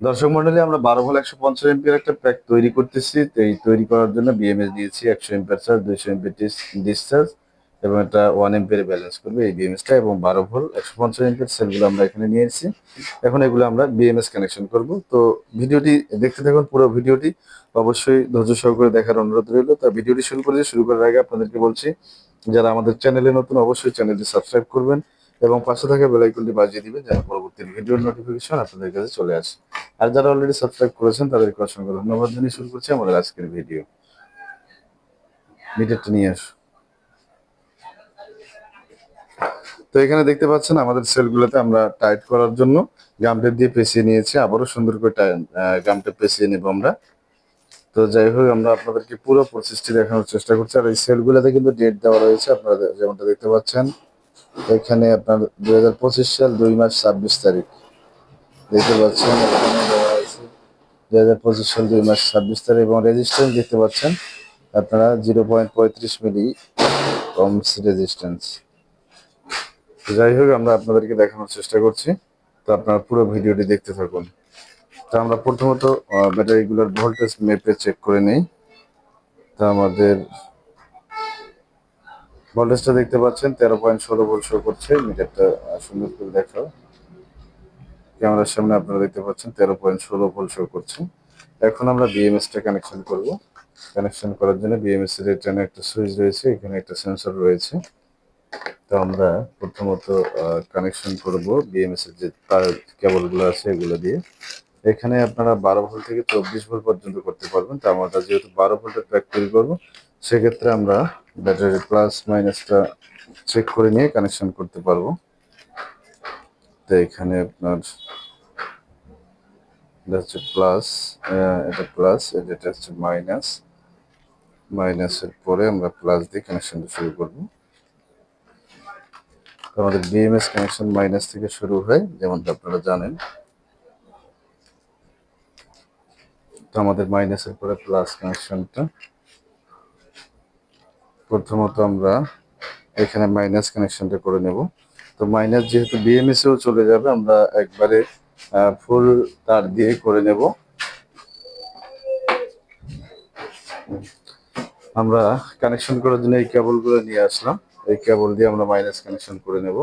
দর্শক মন্ডলী, আমরা 12 ভোল্ট 150 এমপির একটা প্যাক তৈরি করতেছি। তো এই তৈরি করার জন্য বিএমএস দিয়েছি 100 এমপিয়ার চার্জ, 200 এমপিয়ার ডিসচার্জ এবং এটা 1 এমপিয়ার ব্যালেন্স করবে এই বিএমএসটা, এবং 12 ভোল্ট 150 এমপিয়ার সেলগুলো আমরা এখানে নিয়ে এসেছি। এখন এগুলো আমরা বিএমএস কানেকশন করব। তো ভিডিওটি দেখতে থাকুন, পুরো ভিডিওটি অবশ্যই ধৈর্য সহকারে দেখার অনুরোধ রইল। তো ভিডিওটি শুরু করার আগে আপনাদেরকে বলছি, যারা আমাদের চ্যানেলে নতুন অবশ্যই চ্যানেলটি সাবস্ক্রাইব করবেন এবং পাশে থাকা বেল আইকনটি বাজিয়ে দিবেন যেন পরবর্তী ভিডিওর নোটিফিকেশন আপনাদের কাছে চলে আসে। আর যারা অলরেডি সাবস্ক্রাইব করেছেন তাদেরকে অসংখ্য ধন্যবাদ জানিয়ে শুরু করছি আমাদের আজকের ভিডিও। মিটারটা নিয়ে আস। তো এখানে দেখতে পাচ্ছেন আমাদের সেলগুলোতে আমরা টাইট করার জন্য গাম টেপ দিয়ে পেঁচিয়ে নিয়েছি। আবারও সুন্দর করে গাম টেপ পেঁচিয়ে নেব আমরা। তো যাই হোক, আমরা আপনাদেরকে পুরো প্রসেসটি দেখানোর চেষ্টা করছি। আর এই সেলগুলোতে কিন্তু ডেট দেওয়া রয়েছে, আপনারা যেমনটা দেখতে পাচ্ছেন। এখানে আপনার 2025 সাল 2 মাস 26 তারিখ দেখতে পাচ্ছেন। এখানে দেওয়া আছে 2025 সাল 2 মাস 26 তারিখ এবং রেজিস্ট্যান্স দেখতে পাচ্ছেন আপনারা 0.35 মিলি ওহমস রেজিস্ট্যান্স। যাই হোক, আমরা আপনাদেরকে দেখানোর চেষ্টা করছি, তো আপনারা পুরো ভিডিওটি দেখতে থাকুন। তো আমরা প্রথমত ব্যাটারিগুলোর ভোল্টেজ মেপে চেক করে নেই। তো আমাদের ভোল্টেজটা দেখতে পাচ্ছেন 13.16 ভোল্ট শো করছে। মিটারটা সুন্দর করে দেখাও, ক্যামেরার সামনে আপনারা দেখতে পাচ্ছেন 13.16 ভোল্ট শো করছে। এখন আমরা বিএমএসটা কানেকশন করব। কানেকশন করার জন্য বিএমএস এর এখানে একটা সুইচ রয়েছে, এখানে একটা সেন্সর রয়েছে। তো আমরা প্রথমত কানেকশন করব বিএমএস এর যে তার কেবলগুলো আছে এগুলো দিয়ে। এখানে আপনারা 12 ভোল্ট থেকে 24 ভোল্ট পর্যন্ত করতে পারবেন। তো আমরা যেহেতু 12 ভোল্টের প্যাক তৈরি করবো, সেক্ষেত্রে আমরা ব্যাটারির প্লাস মাইনাসটা চেক করে নিয়ে কানেকশন করতে পারবো। তো এখানে আপনার এটা হচ্ছে প্লাস, এটা প্লাস, এটা হচ্ছে মাইনাস। মাইনাসের পরে আমরা প্লাস দিয়ে কানেকশনটা শুরু করব। আমাদের বিএমএস কানেকশন মাইনাস থেকে শুরু হয়, যেমনটা আপনারা জানেন। তো আমাদের মাইনাসের পরে প্লাস কানেকশনটা, প্রথমত আমরা এখানে মাইনাস কানেকশনটা করে নেব। তো মাইনাস যেহেতু বিএমএস এও চলে যাবে, আমরা একবারে ফুল তার দিয়ে করে নেব। আমরা কানেকশন করার জন্য এই কেবলগুলো নিয়ে আসলাম। এই কেবল দিয়ে আমরা মাইনাস কানেকশন করে নেব,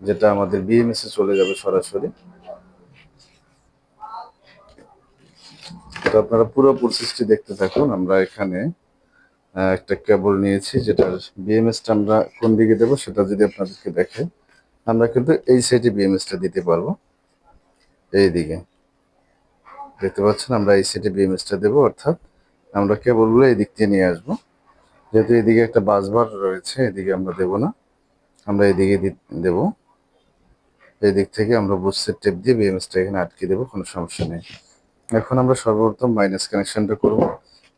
যেটা আমাদের বিএমএস এ চলে যাবে সরাসরি। তো আপনারা পুরো প্রসেসটি দেখতে থাকুন। আমরা এখানে একটা কেবল নিয়েছি, যেটা বিএমএসটা আমরা কোন দিকে দেবো সেটা যদি আপনাদেরকে দেখে, আমরা কিন্তু এই সাইডে বিএমএসটা দিতে পারবো। এই দিকে দেখতে পাচ্ছেন, আমরা এই সাইডে বিএমএসটা দেবো, অর্থাৎ আমরা কেবলগুলো এই দিক দিয়ে নিয়ে আসবো। যেহেতু এদিকে একটা বাসবার রয়েছে, এদিকে আমরা দেব না, আমরা এদিকে দেবো। এই দিক থেকে আমরা বুস্টের টেপ দিয়ে বিএমএসটা এখানে আটকে দেবো, কোনো সমস্যা নেই। এখন আমরা সর্বপ্রথম মাইনাস কানেকশনটা করব।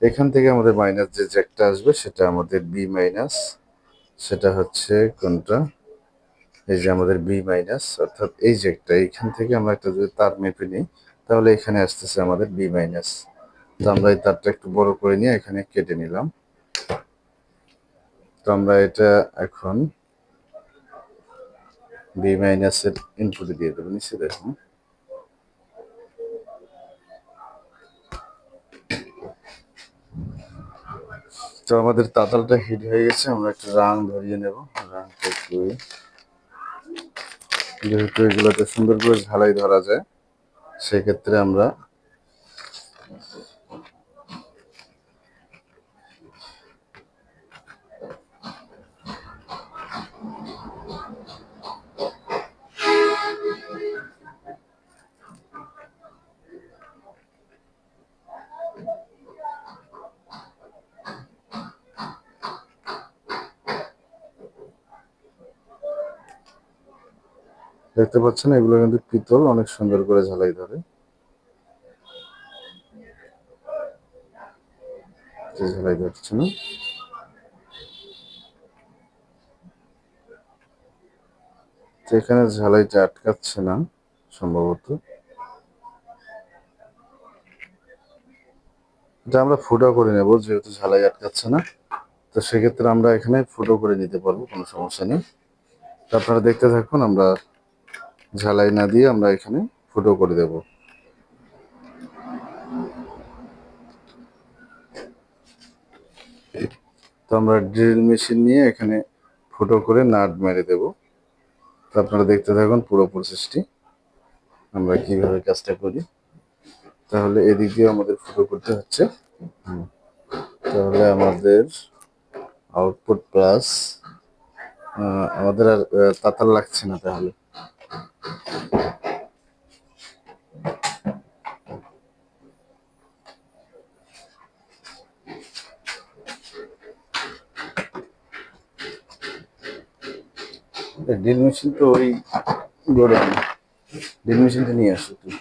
এখান থেকে আমাদের মাইনাস যে জ্যাকটা আসবে সেটা আমাদের বি মাইনাস, সেটা হচ্ছে কোনটা, এই যে আমাদের বি মাইনাস, অর্থাৎ এই জ্যাকটা। এইখান থেকে আমরা একটা যদি তার মেপে নিই, তাহলে এখানে আসতেছে আমাদের বি মাইনাস। তো আমরা এই তারটা একটু বড় করে নিয়ে এখানে কেটে নিলাম। তো আমরা এটা এখন বি মাইনাসের ইনপুটে দিয়ে দেবো, নিচে দেখুন। তো আমাদের তাতালটা হিট হয়ে গেছে, আমরা একটা রাং ধরিয়ে নেব। রাংটা একটু, যেহেতু এগুলোতে সুন্দর করে ঝালাই ধরা যায়, সেক্ষেত্রে আমরা দেখতে পাচ্ছেন এগুলো কিন্তু পিতল, অনেক সুন্দর করে ঝালাই ধরে। ঝালাই ধরছে না, তো এখানে ঝালাইটা আটকাচ্ছে না সম্ভবত। এটা আমরা ফুটো করে নেব, যেহেতু ঝালাই আটকাচ্ছে না। তো সেক্ষেত্রে আমরা এখানে ফুটো করে নিতে পারবো, কোনো সমস্যা নেই। তো আপনারা দেখতে থাকুন, আমরা ঝালাই না দিয়ে আমরা এখানে ফুটো করে দেব। তো আমরা ড্রিল মেশিন নিয়ে এখানে ফুটো করে নাট মেরে দেব। তো আপনারা দেখতে থাকুন পুরো প্রসেসটি আমরা কিভাবে কাজটা করি। তাহলে এদিক দিয়ে আমাদের ফুটো করতে হচ্ছে। তাহলে আমাদের আউটপুট প্লাস আমাদের আর তাতার লাগছে না। তাহলে ড্রিল মেশিন তো ওই গোডাউন, ড্রিল মেশিনটা নিয়ে আসো তুই।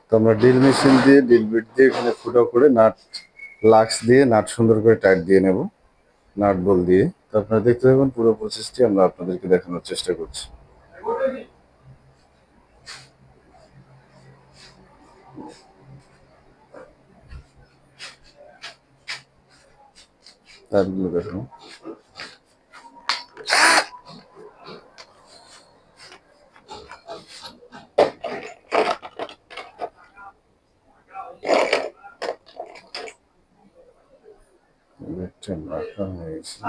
তো আমরা ড্রিল মেশিন দিয়ে ড্রিল বিট দিয়ে এখানে ফুটো করে নাট লাক্স দিয়ে নাট সুন্দর করে টাইট দিয়ে নেব, নাট বল দিয়ে। তো আপনারা দেখতে থাকুন পুরো প্রসেসটি আমরা আপনাদেরকে দেখানোর চেষ্টা করছি। তারগুলো দেখুন। একটা রাখা হয়েছে।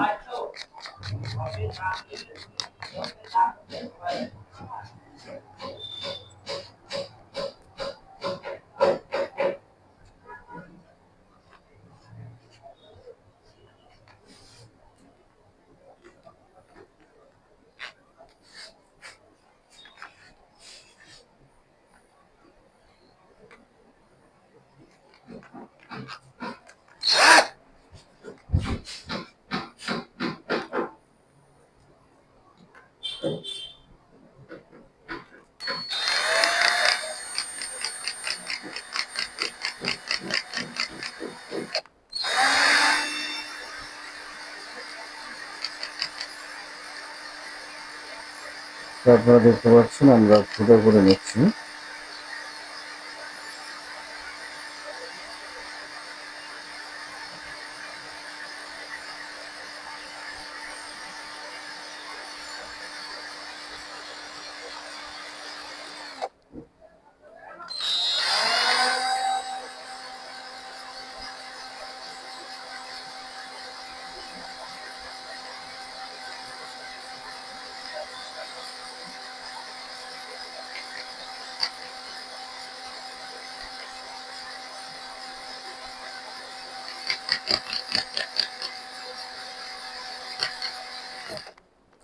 তো আপনারা দেখতে পাচ্ছেন আমরা ফুটো করে নিচ্ছি।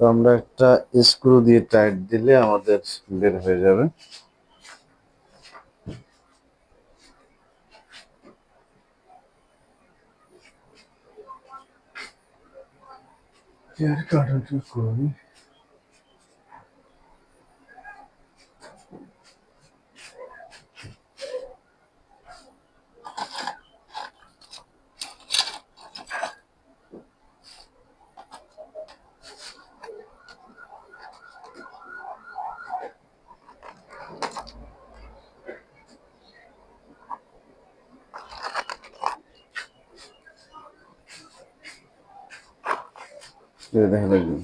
তো আমরা একটা স্ক্রু দিয়ে টাইট দিলে আমাদের বের হয়ে যাবে। এর কাটাটা করি। দেখা লাগবে।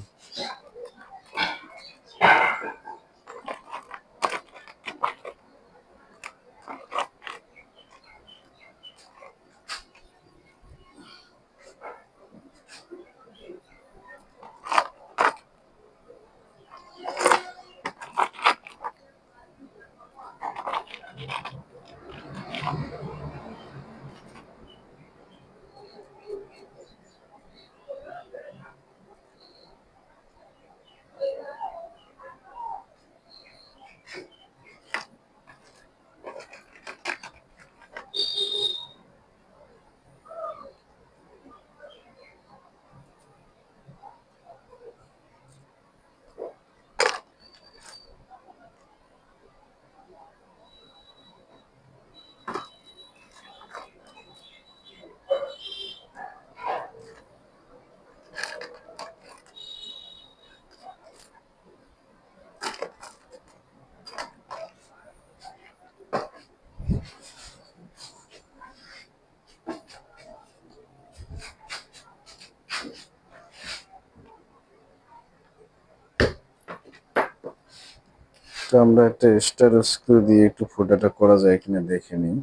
তো আমরা একটা স্টার স্ক্রু দিয়ে একটু ফুটাটা করা যায় কিনা দেখে নিই।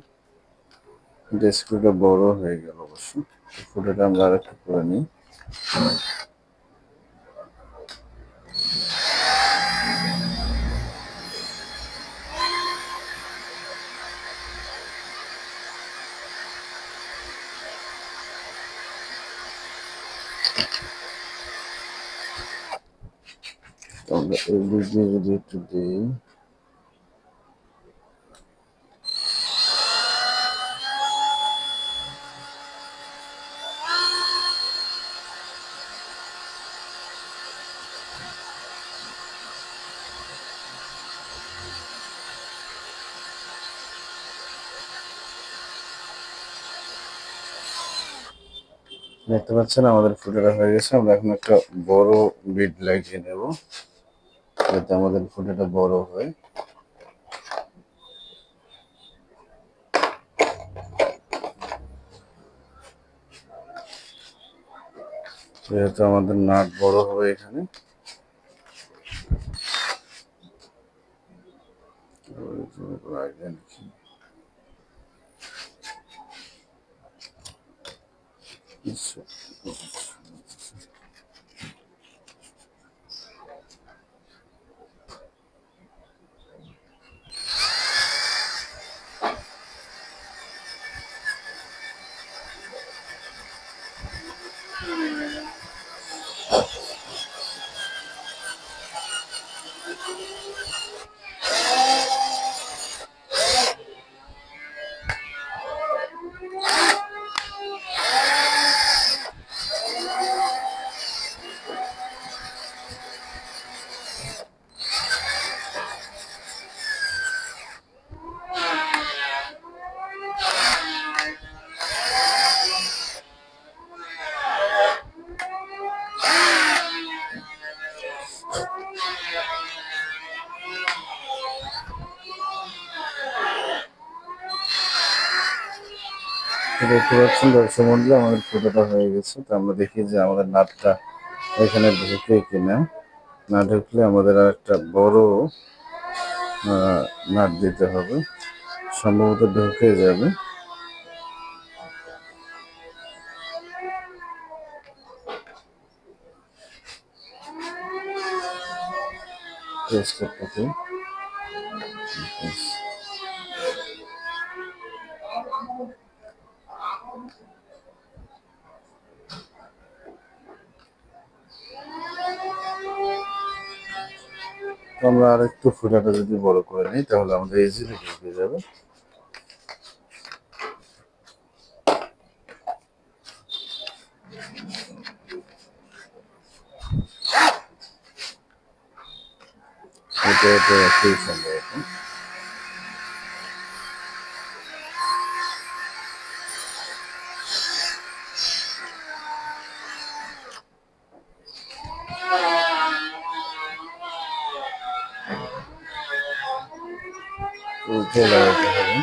স্ক্রুটা বড় হয়ে গেল অবশ্য, ফুটাটা আমরা আর একটু করে নিই। আমরা এই দিক দিয়ে যদি একটু দিই, দেখতে পাচ্ছেন আমাদের ফুটাটা হয়ে গেছে। আমরা এখন একটা বড় বিট লাগিয়ে নেব যাতে আমাদের ফুটাটা বড় হয়। যেহেতু আমাদের নাট বড় হবে এখানে, দেখতে পাচ্ছেন দর্শক মন্ডলী আমাদের ফুটাটা হয়ে গেছে। তো আমরা দেখি যে আমাদের নাটটা এখানে ঢুকে কিনা। না ঢুকলে আমাদের আর একটা বড় নাট দিতে হবে, সম্ভবত ঢুকে যাবে। চেষ্টাটাকে আমরা আর একটু ফুটাটা যদি বড় করে নিই তাহলে আমাদের ইজিলি ঢুকে যাবে। এটা খুবই সম্ভবত। উঠে লাগাতে হবে।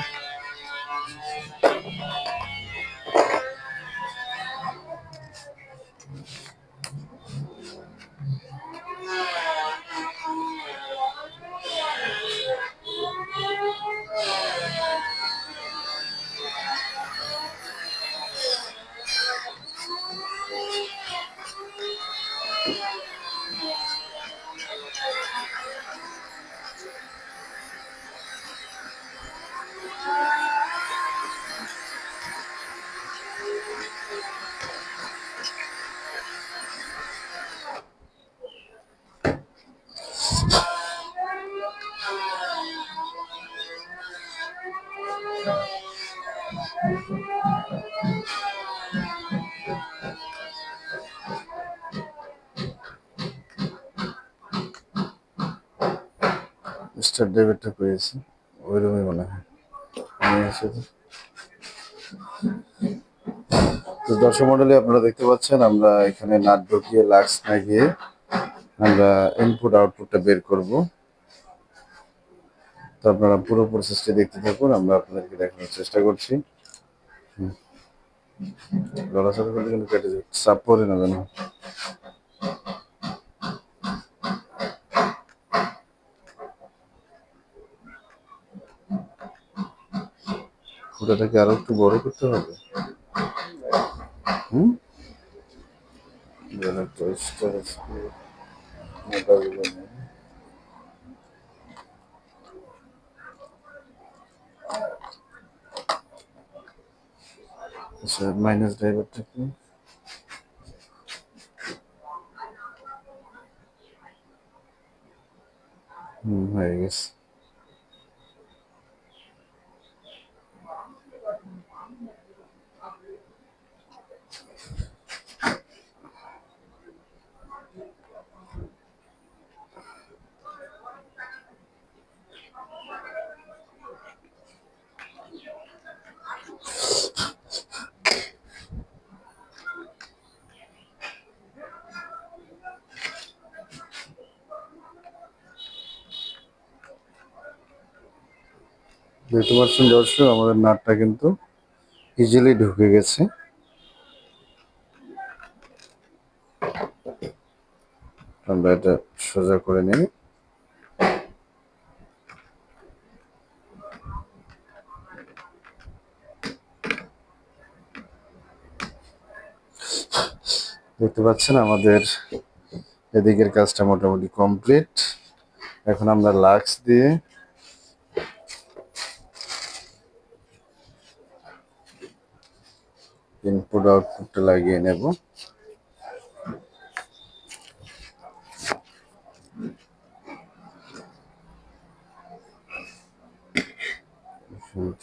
স্টার ডেভিডটা পেয়েছি, ওই রুমই মনে হয় নিয়ে এসেছি। তো দর্শক মন্ডলী আপনারা দেখতে পাচ্ছেন আমরা এখানে নাট ঢুকিয়ে লাক্স লাগিয়ে আমরা ইনপুট আউটপুটটা বের করব। তো আপনারা পুরো প্রসেসটি দেখতে থাকুন, আমরা আপনাদেরকে দেখানোর চেষ্টা করছি। লড়াচড়া করলে কিন্তু কেটে যাবে, চাপ পড়ে না যেন। ফুটাটাকে আরো একটু বড় করতে হবে। হুম, যেন একটা স্টার মোটাগুলো নেই। আচ্ছা, মাইনাস ড্রাইভারটা কি? হয়ে গেছে। দেখতে পাচ্ছেন দর্শক, আমাদের নাটটা কিন্তু ইজিলি ঢুকে গেছে। আমরা এটা সোজা করে নিই। দেখতে পাচ্ছেন আমাদের এদিকের কাজটা মোটামুটি কমপ্লিট। এখন আমরা লাক্স দিয়ে ইনপুট আউটপুটটা লাগিয়ে নেব।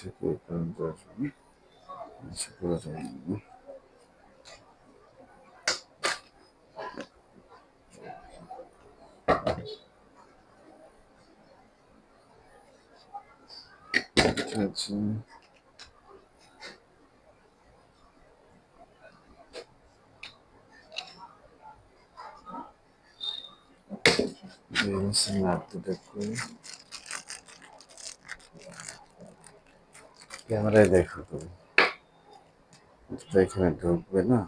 থেকে ঠিক আছে। ক্যামেরায় দেখো তুমি, এখানে ঢুকবে না।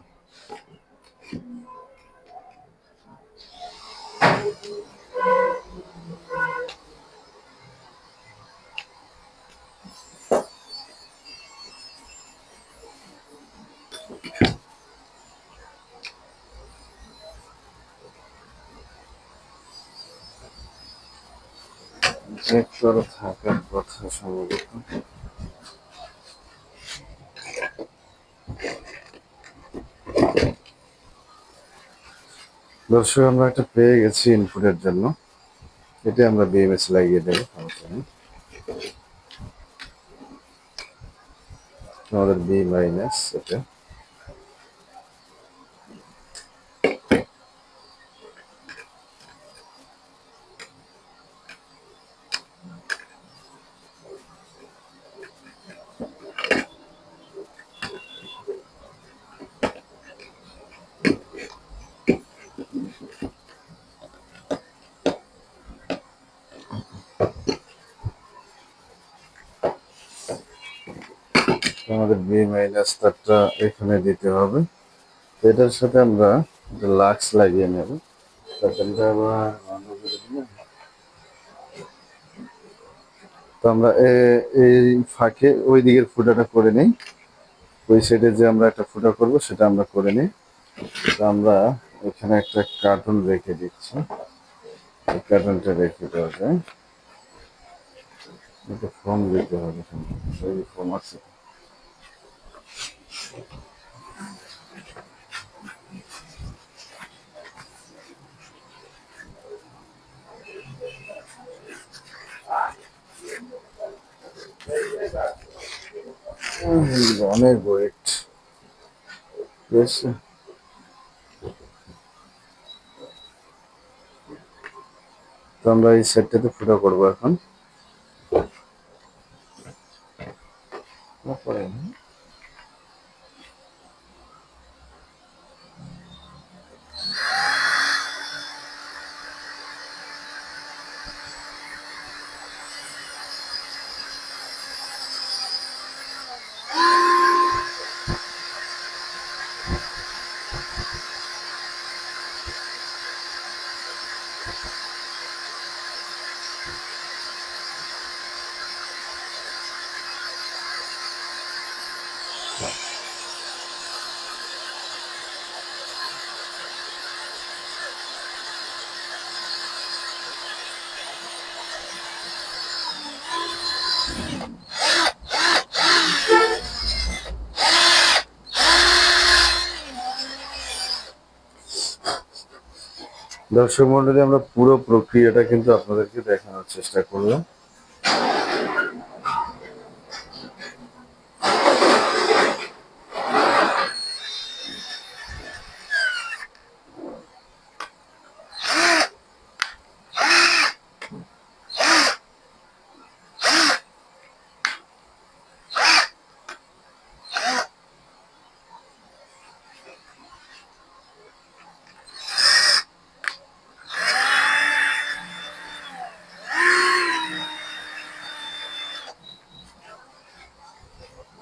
চেক করে থাকার কথা সম্ভবত। দর্শক, আমরা একটা পেয়ে গেছি ইনপুটের জন্য। এটা আমরা বিএমএস লাগিয়ে দেবো। আমাদের বি মাইনাস এটা। আমাদের বি মাইনাস তারটা এখানে দিতে হবে। এটার সাথে আমরা লাক্স লাগিয়ে নেব। তো আমরা এই ফাঁকে ওই দিকের ফুটাটা করে নিই। ওই সাইডে যে আমরা একটা ফুটা করব সেটা আমরা করে নিই। তো আমরা এখানে একটা কার্টুন রেখে দিচ্ছি। এই কার্টুনটা রেখে দেওয়া যায়। এটা ফোম দিতে হবে, ওই ফোম আছে। অনেক ওয়েট, ঠিক আছে। তো আমরা এই সেটটাতে ফুটা করবো এখন। দর্শক মন্ডলী, আমরা পুরো প্রক্রিয়াটা কিন্তু আপনাদেরকে দেখানোর চেষ্টা করলাম।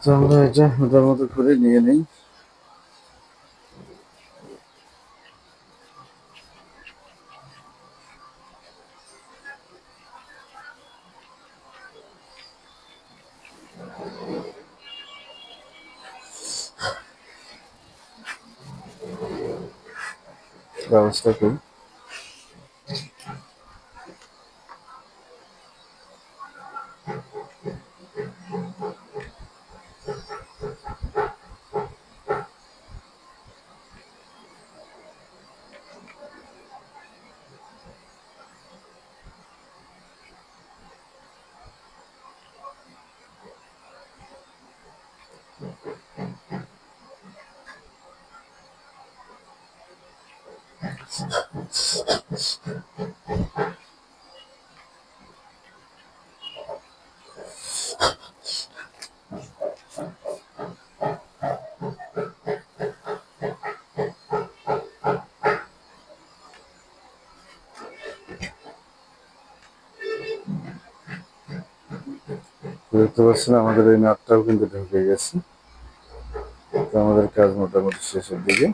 তো আমরা এটা ওটার মতো করে নিয়ে নিই। ব্যবস্থা করি। দেখতে পাচ্ছেন আমাদের এই নাটটাও কিন্তু ঢুকে গেছে। তো আমাদের কাজ মোটামুটি শেষের দিকে।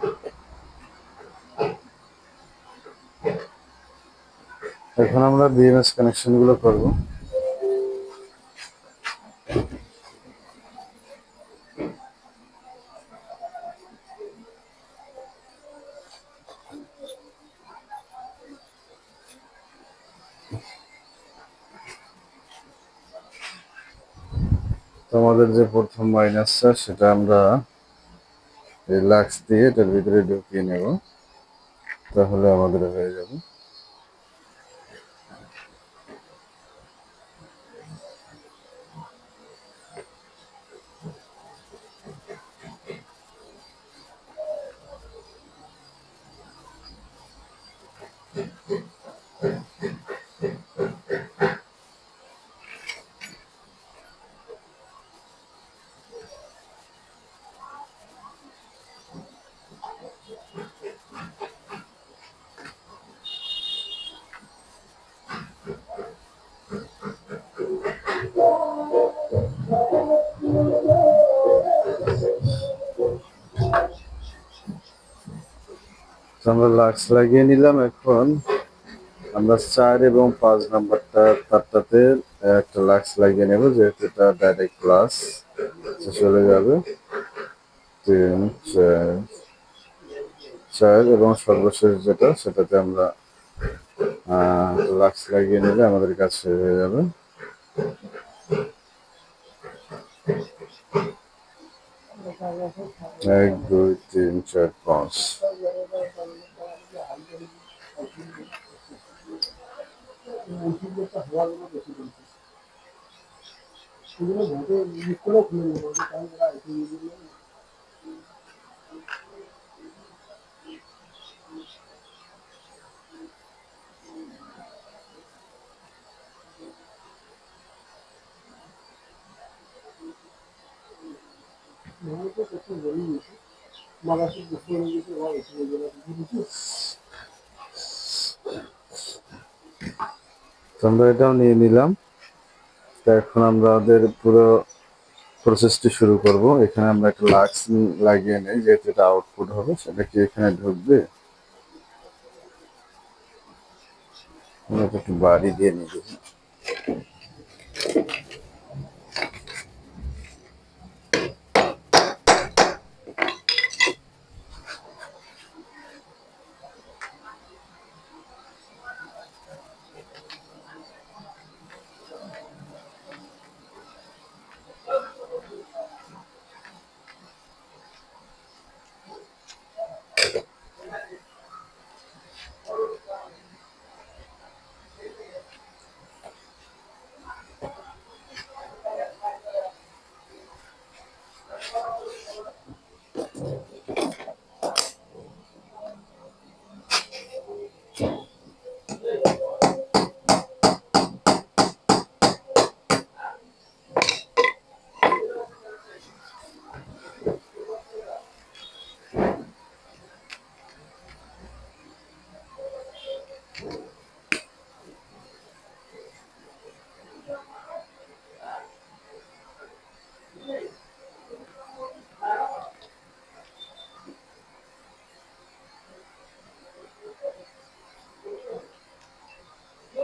এখন আমরা বিএমএস কানেকশন গুলো করবো। তো আমাদের যে প্রথম মাইনাসটা, সেটা আমরা এই লাক্স দিয়ে এটার ভিতরে ঢুকিয়ে নেব, তাহলে আমাদের হয়ে যাবে। তো আমরা লাক্স লাগিয়ে নিলাম। এখন আমরা 4 এবং 5 নাম্বারটা তারটাতে একটা লাক্স লাগিয়ে নেব, যেহেতু এটা ডাইরেক্ট প্লাস চলে যাবে। 3, 4, 4 এবং সর্বশেষ যেটা, সেটাতে আমরা লাক্স লাগিয়ে নিলে আমাদের কাজ শেষ হয়ে যাবে। 1, 2, 3, 4, 5। আমরা এটাও নিয়ে নিলাম। তো এখন আমরা আমাদের পুরো প্রসেসটি শুরু করব। এখানে আমরা একটা লাক্স লাগিয়ে নেই, যেহেতু এটা আউটপুট হবে। সেটা কি এখানে ঢুকবে? আমরা একটু বাড়ি দিয়ে নিয়ে দেবো।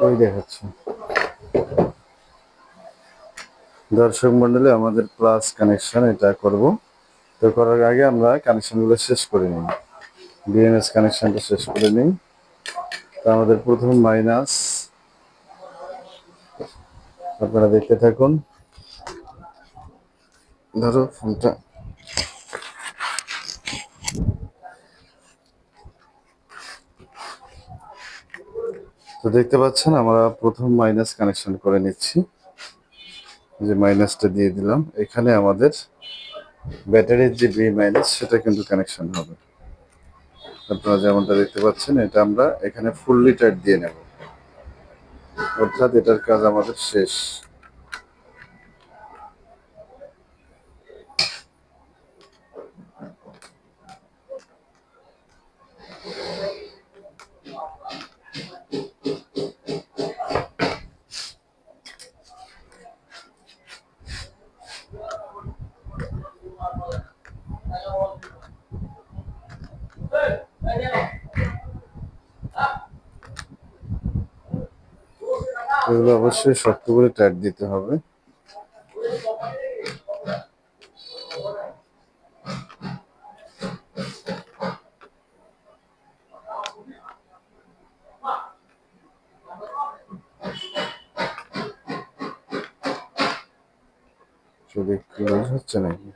ওই দেখাচ্ছে। দর্শক মন্ডলী, আমাদের প্লাস কানেকশন এটা করব। তো করার আগে আমরা কানেকশনগুলো শেষ করে নিই, বিএমএস কানেকশনটা শেষ করে নিই। তো আমাদের প্রথম মাইনাস, আপনারা দেখতে থাকুন। ধরো ফোনটা, তো দেখতে পাচ্ছেন আমরা প্রথম মাইনাস কানেকশন করে নিচ্ছি, যে মাইনাসটা দিয়ে দিলাম। এখানে আমাদের ব্যাটারির যে বি মাইনাস সেটা কিন্তু কানেকশন হবে। আপনারা যেমনটা দেখতে পাচ্ছেন, এটা আমরা এখানে ফুল লিটার দিয়ে নেব, অর্থাৎ এটার কাজ আমাদের শেষ। এগুলো অবশ্যই শক্ত করে টাইট দিতে হবে। যদি ক্লোজ হচ্ছে নাকি,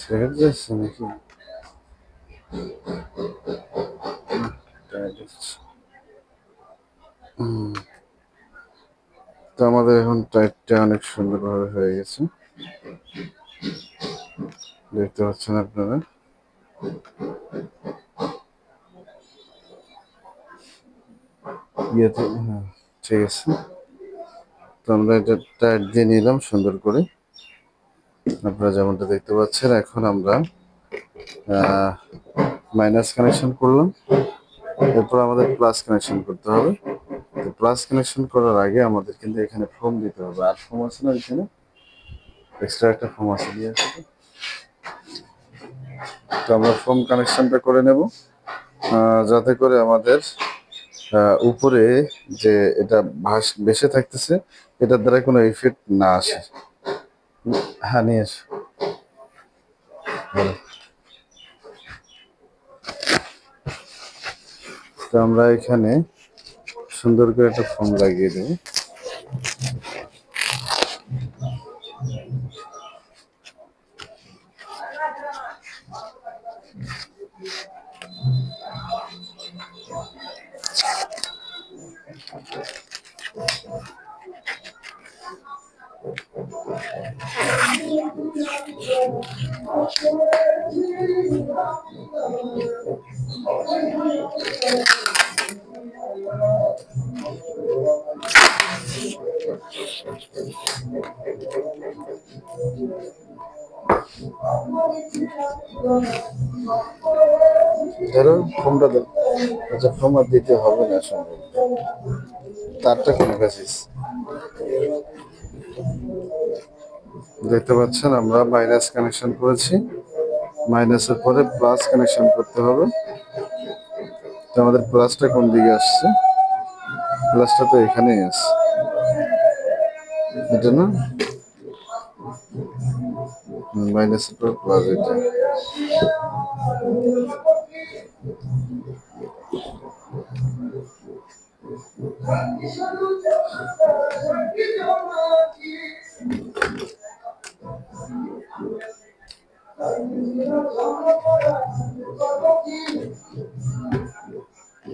ছেড়ে যাচ্ছে নাকি? টাইট হচ্ছে। তো আমাদের এখন টাইটটা অনেক সুন্দরভাবে হয়ে গেছে, দেখতে পাচ্ছেন আপনারা। ইয়েতে, হ্যাঁ, ঠিক আছে। তো আমরা এটা টাইট দিয়ে নিলাম সুন্দর করে, আপনারা যেমনটা দেখতে পাচ্ছেন। এখন আমরা মাইনাস কানেকশন করলাম, এরপর আমাদের প্লাস কানেকশন করতে হবে। তো প্লাস কানেকশন করার আগে আমাদের কিন্তু এখানে ফোম দিতে হবে। আর ফোম আছে না এখানে, এক্সট্রা একটা ফোম আছে, দিয়ে আসবে। তো আমরা ফোম কানেকশনটা করে নেব, যাতে করে আমাদের উপরে যে এটা ভেসে থাকতেছে, এটার দ্বারা কোনো ইফেক্ট না আসে। হ্যাঁ, নিয়ে এসো। তো আমরা এখানে সুন্দর করে একটা ফোম লাগিয়ে দেবো। ধরো ফোমটা দাও। আচ্ছা, ফোম আর দিতে হবে না, সম্ভব তারটা কোনো কাছিস। দেখতে পাচ্ছেন আমরা মাইনাস কানেকশন করেছি, মাইনাসের পরে প্লাস কানেকশন করতে হবে। তো আমাদের প্লাসটা কোন দিকে আসছে? প্লাসটা তো এখানেই আছে, এটা না? মাইনাসের পরে প্লাস, এটা। তো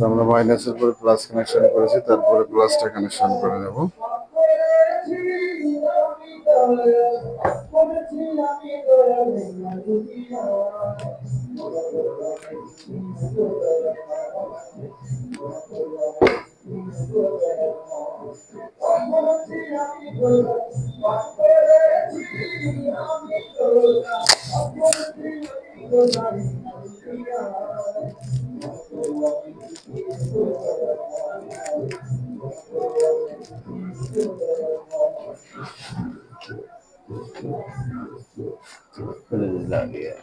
আমরা মাইনাসের পরে প্লাস কানেকশন করেছি, তারপরে প্লাসটা কানেকশন করে নেব। লাগিয়ে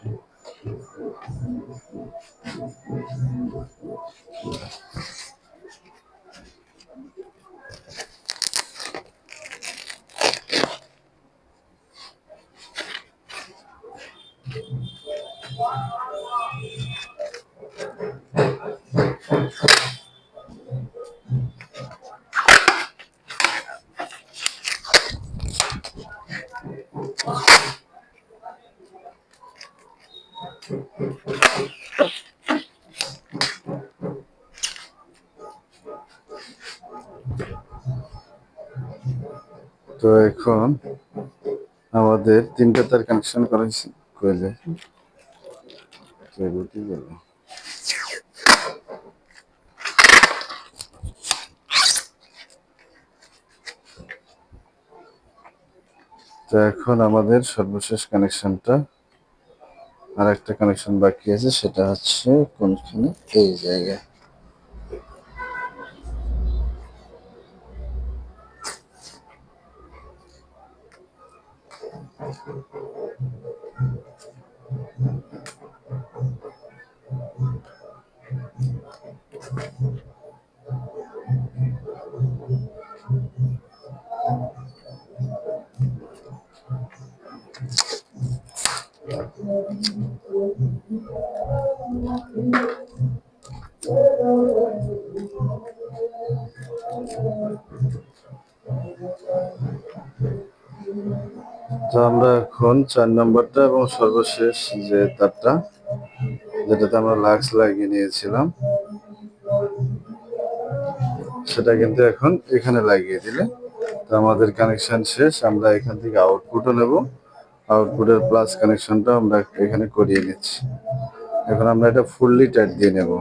তো এখন আমাদের তিনটা তার কানেকশন করা হয়েছে কইলে গেল। তো এখন আমাদের সর্বশেষ কানেকশনটা, আর একটা কানেকশন বাকি আছে, সেটা হচ্ছে কোনখানে, এই জায়গায়। তো আমরা এখন 4 নম্বরটা এবং সর্বশেষ যে তারটা, যেটাতে আমরা লাক্স লাগিয়ে নিয়েছিলাম, সেটা কিন্তু এখন এখানে লাগিয়ে দিলে তো আমাদের কানেকশন শেষ। আমরা এখান থেকে আউটপুটও নেব, আউটপুটের প্লাস কানেকশনটা আমরা এখানে করিয়ে নিচ্ছি। এখন আমরা এটা ফুললি টাইট দিয়ে নেব।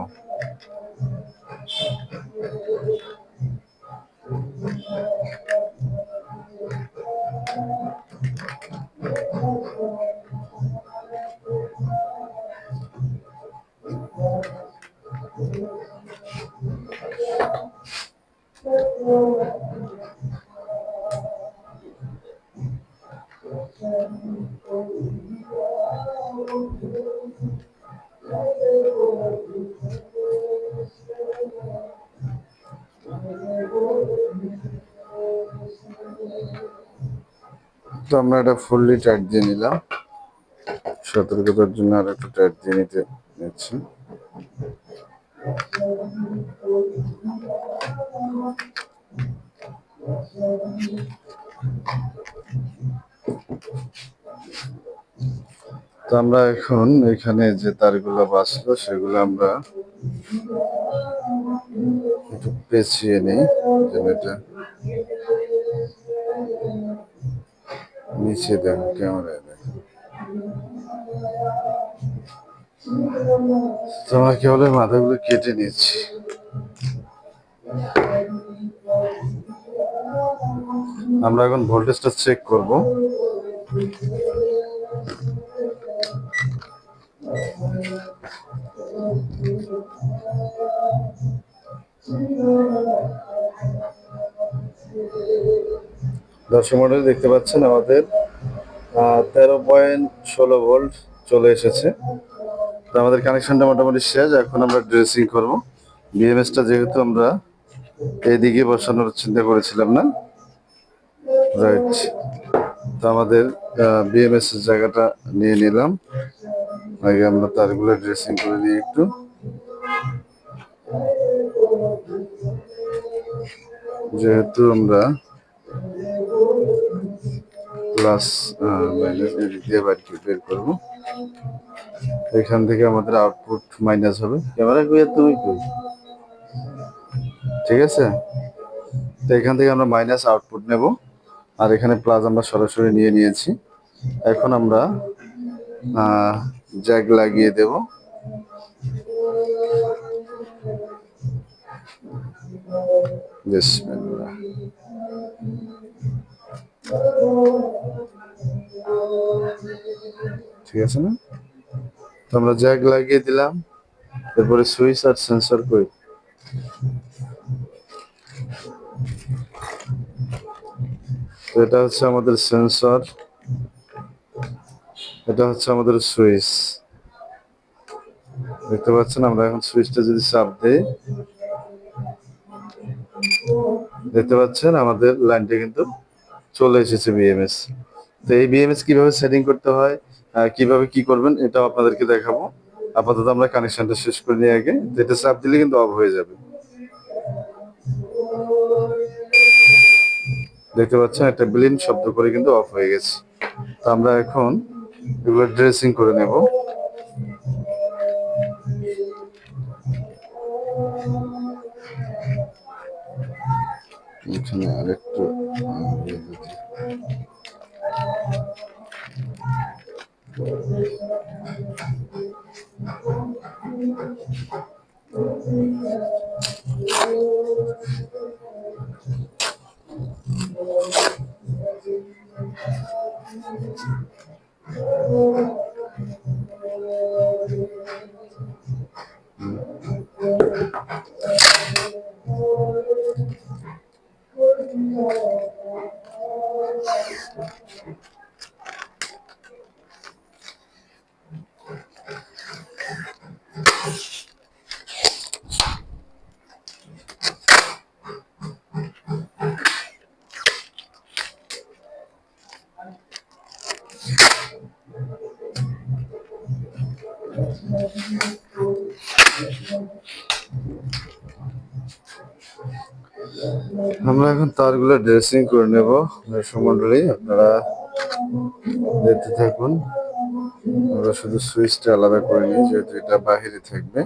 তো আমরা এটা ফুললি টাইট দিয়ে নিলাম, সতর্কতার জন্য আর একটু টাইট দিয়ে নিচ্ছি। তো আমরা এখন এখানে যে তারগুলো বাঁচলো সেগুলো আমরা একটু পেঁচিয়ে নিই, যেন এটা নিচে দেখো, ক্যামেরায় দেখো। তো আমরা কেবল মাথাগুলো কেটে নিচ্ছি। আমরা এখন ভোল্টেজটা চেক করব। দর্শক মণ্ডলী দেখতে পাচ্ছেন আমাদের 13.16 ভোল্ট চলে এসেছে। তো আমাদের কানেকশনটা মোটামুটি শেষ। এখন আমরা ড্রেসিং করব। বিএমএসটা যেহেতু আমরা এইদিকে বসানোর চিন্তা করেছিলাম না, রাইট। তো আমাদের বিএমএস এর জায়গাটা নিয়ে নিলাম। আগে আমরা তারগুলো ড্রেসিং করে নিই একটু। যেহেতু আমরা প্লাস মাইনাস এদিক দিয়ে বের করবো, এখান থেকে আমাদের আউটপুট মাইনাস হবে। ক্যামেরা কই আর তুমি কই? ঠিক আছে, তো এখান থেকে আমরা মাইনাস আউটপুট নেব, আর এখানে প্লাস আমরা সরাসরি নিয়ে নিয়েছি। এখন আমরা জ্যাক লাগিয়ে দেব। ঠিক আছে না? তো আমরা জ্যাক লাগিয়ে দিলাম, তারপরে সুইচ আর সেন্সর কই? এটা হচ্ছে আমাদের সেন্সর, এটা হচ্ছে আমাদের সুইচ। দেখতে পাচ্ছেন, আমরা এখন সুইচটা যদি চাপ দেই, দেখতে পাচ্ছেন আমাদের লাইনটা কিন্তু চলে এসেছে বিএমএস। তো এই বিএমএস কিভাবে সেটিং করতে হয়, কিভাবে কি করবেন, এটাও আপনাদেরকে দেখাবো। আপাতত আমরা কানেকশনটা শেষ করে নিই আগে। এটা চাপ দিলে কিন্তু অফ হয়ে যাবে। দেখতে পাচ্ছেন একটা ব্লিন শব্দ করে কিন্তু অফ হয়ে গেছে। তো আমরা এখন এগুলো ড্রেসিং করে নেব। এখানে আরেকটু আমরা এখন তারগুলো ড্রেসিং করে নেব। দর্শক মন্ডলী, আপনারা দেখতে থাকুন। আমরা শুধু সুইচটা আলাদা করে নিই, যেহেতু এটা বাহিরে থাকবে।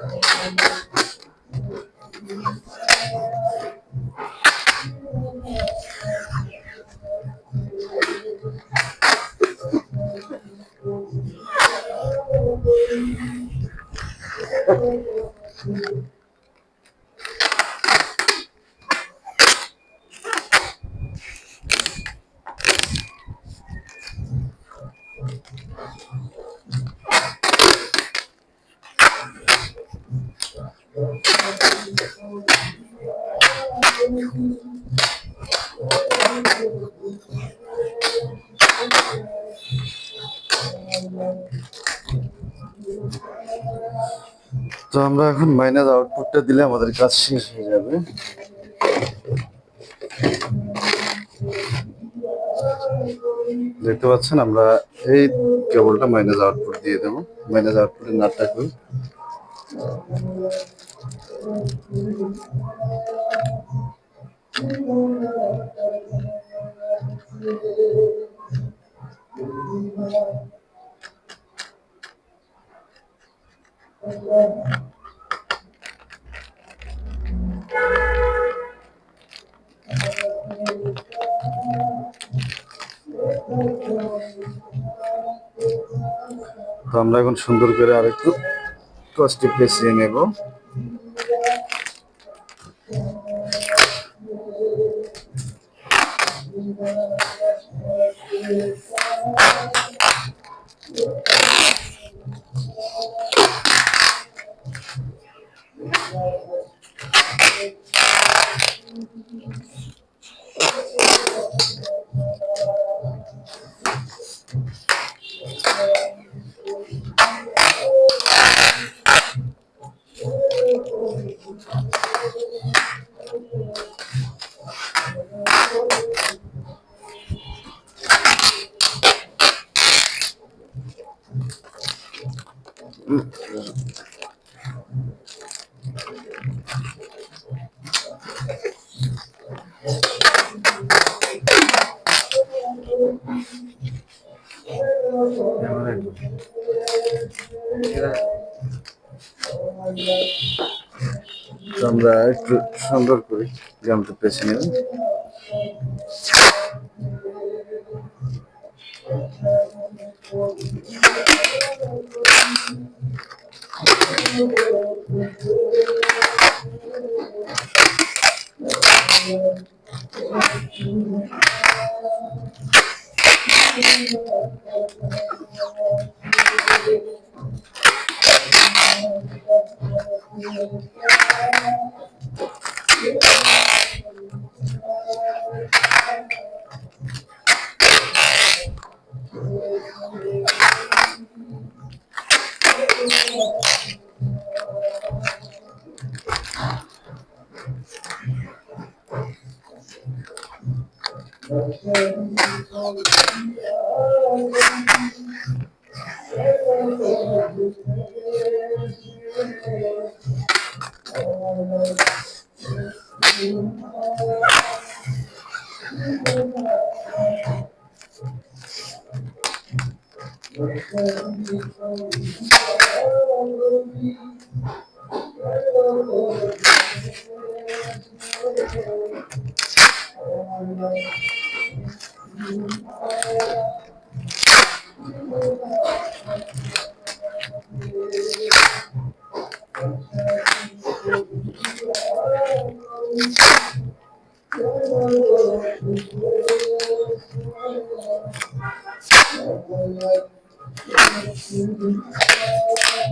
তো আমরা এখন মাইনাস আউটপুটটা দিলে আমাদের কাজ শেষ হয়ে যাবে। দেখতে পাচ্ছেন আমরা এই কেবলটা মাইনাস আউটপুট দিয়ে দেবো। মাইনাস আউটপুটের নাটটা করি। তো আমরা এখন সুন্দর করে আরেকটু কষ্টে পেঁচিয়ে নেব। আমরা একটু সুন্দর করে জামটা পেঁচে নেব।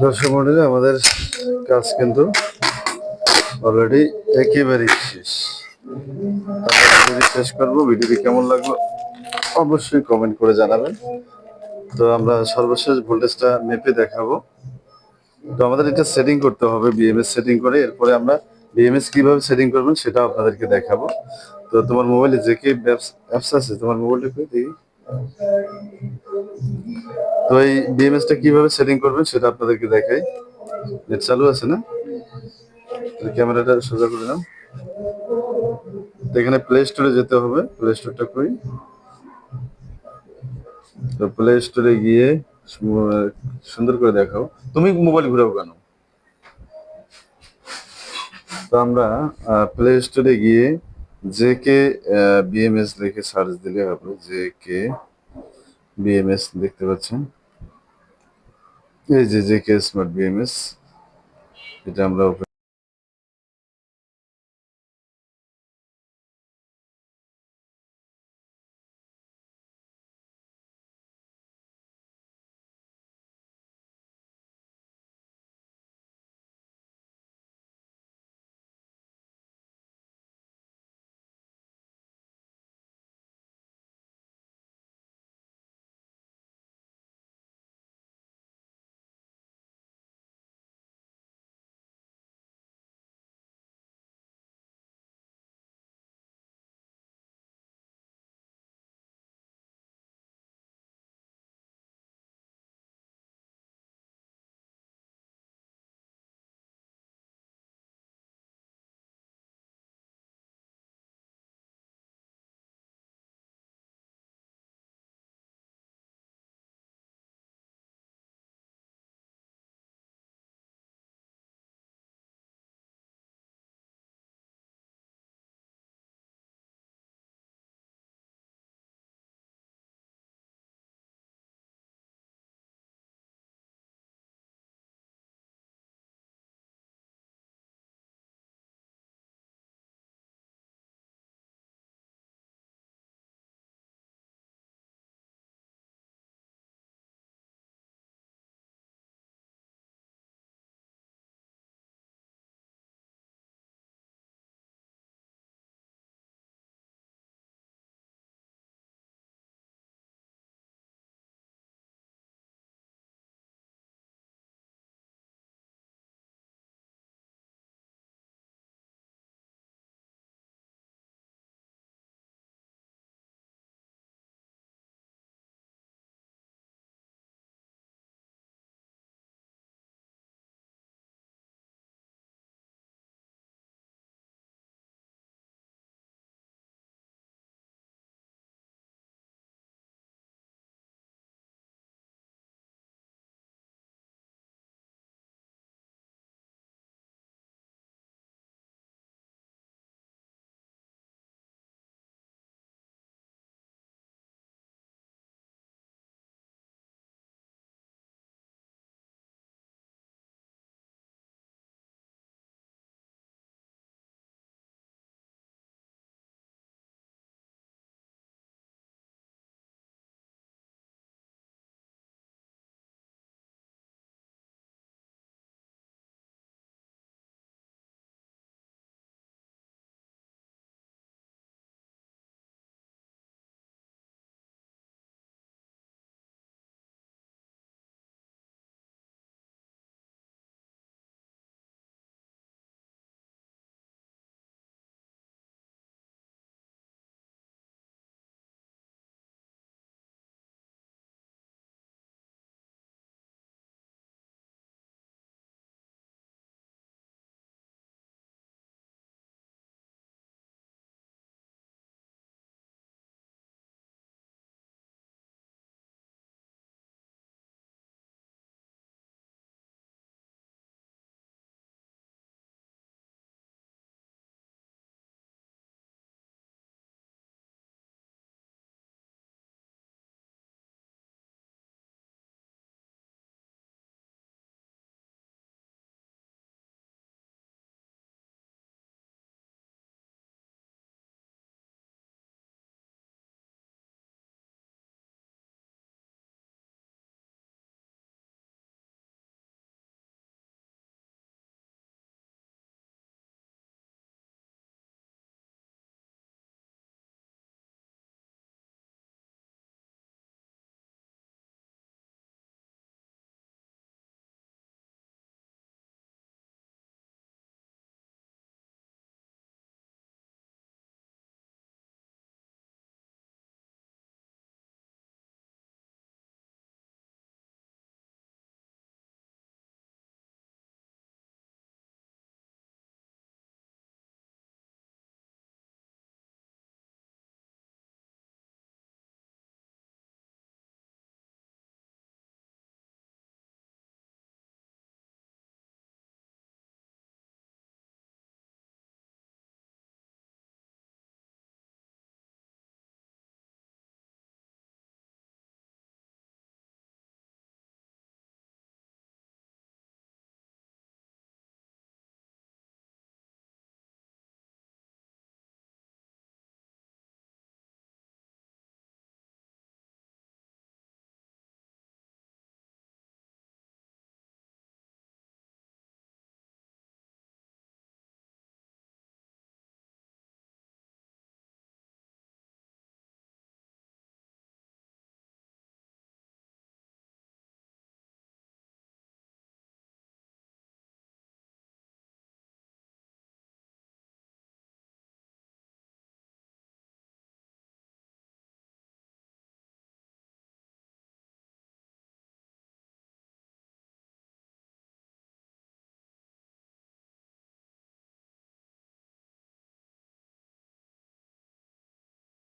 দর্শক মণ্ডলী, আমাদের কাজ কিন্তু অলরেডি একেবারেই শেষ। ভিডিওটি শেষ করবো। ভিডিওটি কেমন লাগলো অবশ্যই কমেন্ট করে জানাবেন। তো আমরা সর্বশেষ ভোল্টেজটা মেপে দেখাবো। তো আমাদের এটা সেটিং করতে হবে, বিএমএস সেটিং করে। এরপরে আমরা বিএমএস কিভাবে সেটিং করবেন সেটা আপনাদেরকে দেখাবো। তো তোমার মোবাইলে যে কি অ্যাপস আছে, তোমার মোবাইলটা দেখি। তো এই বিএমএসটা কিভাবে সেটিং করবেন সেটা আপনাদেরকে দেখাই। নেট চালু আছে না? ক্যামেরাটা সোজা করে নাও। তো এখানে প্লে স্টোরে যেতে হবে। প্লে স্টোরটা কই? তো প্লে স্টোরে গিয়ে সুন্দর করে দেখাও। তুমি মোবাইল ঘুরাও কেন? তো আমরা প্লে স্টোরে গিয়ে জে কে বিএমএস লিখে সার্চ দিলে হবে। জে কে বিএমএস দেখতে পাচ্ছেন, এই যে জে কে স্মার্ট বিএমএস, এটা আমরা